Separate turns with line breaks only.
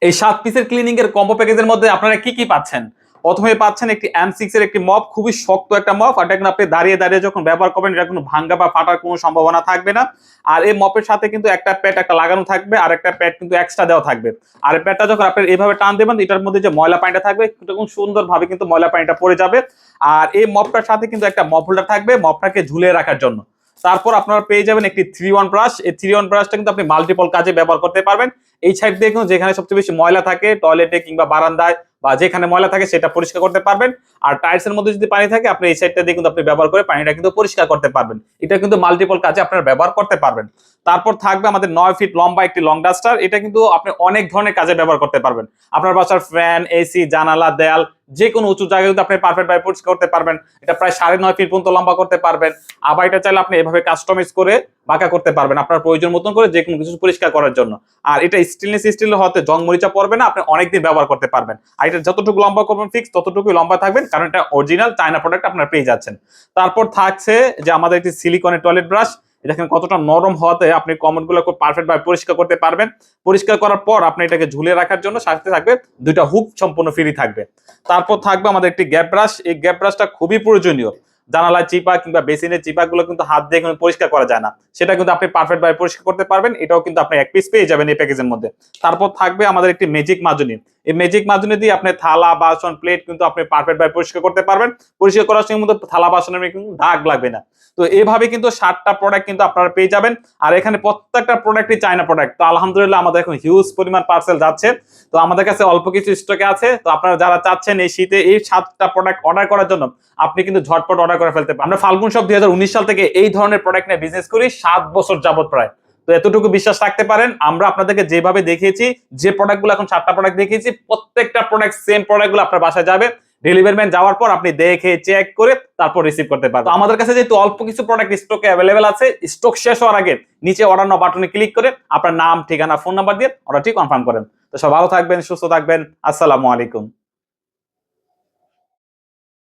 এই 7 পিসের ক্লিনিং এর কম্বো প্যাকেজের মধ্যে আপনারা কি কি পাচ্ছেন? প্রথমে পাচ্ছেন একটি M6 এর একটি মপ, খুবই শক্ত একটা মপ। আর এটা কিন্তু আপনি দাঁড়িয়ে দাঁড়িয়ে যখন ব্যবহার করবেন এটা কোনো ভাঙা বা ফাটার কোনো সম্ভাবনা থাকবে না। আর এই মপের সাথে কিন্তু একটা প্যাড একটা লাগানো থাকবে আর একটা প্যাড কিন্তু এক্সট্রা দেওয়া থাকবে। আর এই প্যাডটা যখন আপনি এইভাবে টান দেবেন এটার মধ্যে যে ময়লা পানিটা থাকবে এরকম সুন্দরভাবে কিন্তু ময়লা পানিটা পড়ে যাবে। আর এই মপটার সাথে কিন্তু একটা মপ হোল্ডার থাকবে মপটাকে ঝুলিয়ে রাখার জন্য। তারপর আপনারা পেয়ে যাবেন একটি 3-in-1 ব্রাশ। এই 3-in-1 ব্রাশটা কিন্তু আপনি মাল্টিপল কাজে ব্যবহার করতে পারবেন। এই সাইড দিয়ে কিন্তু যেখানে সবচেয়ে বেশি ময়লা থাকে টয়লেটে কিংবা বারান্দায় বা যেখানে ময়লা থাকে সেটা পরিষ্কার করতে পারবেন। আর টাইলস এর মধ্যে যদি পানি থাকে আপনি এই সাইডটা দিয়ে কিন্তু আপনি ব্যবহার করে পানিটা কিন্তু পরিষ্কার করতে পারবেন। এটা কিন্তু মাল্টিপল কাজে আপনারা ব্যবহার করতে পারবেন। তারপর থাকবে আমাদের 9 ফিট লম্বা একটি লং ডাস্টার। এটা কিন্তু আপনি অনেক ধরনের কাজে ব্যবহার করতে পারবেন। আপনার বাসার ফ্যান, এসি, জানালা, দেয়াল যে কোনো উঁচু জায়গায় কিন্তু আপনি পারফেক্ট ভাবে পরিষ্কার করতে পারবেন। এটা প্রায় 9.5 ফিট পর্যন্ত লম্বা করতে পারবেন। আবার এটা চাইলে আপনি এভাবে কাস্টমাইজ করে বাঁকা করতে পারবেন আপনার প্রয়োজন মতন করে যে কোনো কিছু পরিষ্কার করার জন্য। আর এটা স্টেনলেস স্টিল হতে জং মরিচা পড়বে না, আপনি অনেকদিন ব্যবহার করতে পারবেন। আর এটা যতটুকু লম্বা করবেন ফিক্স ততটুকুই লম্বা থাকবেন, কারণ এটা অরিজিনাল চায়না প্রোডাক্ট আপনারা পেয়ে যাচ্ছেন। তারপর থাকছে যে আমাদের একটি সিলিকনের টয়লেট ব্রাশ। দেখেন কতটা নরম হওয়াতে আপনি কমোডগুলো খুব পারফেক্ট ভাবে পরিষ্কার করতে পারবেন। পরিষ্কার করার পর আপনি এটাকে ঝুলিয়ে রাখার জন্য সাথে থাকবে দুইটা হুক সম্পূর্ণ ফ্রি থাকবে। তারপর থাকবে আমাদের একটি গ্যাপ ব্রাশ। এই গ্যাপ ব্রাশটা খুবই প্রয়োজনীয়। জানালায় চিপা কিংবা বেসিনের চিপাগুলো কিন্তু হাত দিয়ে কোনো পরিষ্কার করা যায় না, সেটা কিন্তু আপনি পারফেক্ট ভাবে পরিষ্কার করতে পারবেন। এটাও কিন্তু আপনি এক পিস পেয়ে যাবেন এই প্যাকেজের মধ্যে। তারপর থাকবে আমাদের একটি ম্যাজিক মাজনি। এই ম্যাজিক মাজনি দিয়ে আপনি থালা বাসন প্লেট কিন্তু আপনি পারফেক্ট ভাবে পরিষ্কার করতে পারবেন। পরিষ্কার করার সময় মধ্যে থালা বাসনের কিন্তু দাগ লাগবে না। তো এইভাবে কিন্তু 7টা প্রোডাক্ট কিন্তু আপনারা পেয়ে যাবেন। আর এখানে প্রত্যেকটা প্রোডাক্টই চায়না প্রোডাক্ট। তো আলহামদুলিল্লাহ আমাদের এখন হিউজ পরিমাণ পার্সেল যাচ্ছে। তো আমাদের কাছে অল্প কিছু স্টকে আছে। তো আপনারা যারা চাচ্ছেন এই শীতে এই 7টা প্রোডাক্ট অর্ডার করার জন্য আপনি কিন্তু ঝটপট অর্ডার করে ফেলতে পারেন। আমরা ফাল্গুন শপ 2019 সাল থেকে এই ধরনের প্রোডাক্ট নিয়ে বিজনেস করি 7 বছর যাবত প্রায়। তো এতটুকু বিশ্বাস রাখতে পারেন আমরা আপনাদেরকে যেভাবে দেখিয়েছি, যে প্রোডাক্টগুলো এখন 7টা প্রোডাক্ট দেখিয়েছি প্রত্যেকটা প্রোডাক্ট সেম প্রোডাক্টগুলো আপনার বাসায় যাবে। ডেলিভারি ম্যান যাওয়ার পর আপনি দেখে চেক করে তারপর রিসিভ করতে পারবেন। তো আমাদের কাছে যেহেতু অল্প কিছু প্রোডাক্ট স্টকে অ্যাভেলেবেল আছে, স্টক শেষ হওয়ার আগে নিচে অর্ডার নাও বাটনে ক্লিক করে আপনার নাম, ঠিকানা, ফোন নাম্বার দিয়ে অর্ডারটি কনফার্ম করেন। তো সব ভালো থাকবেন, সুস্থ থাকবেন। আসসালামু আলাইকুম।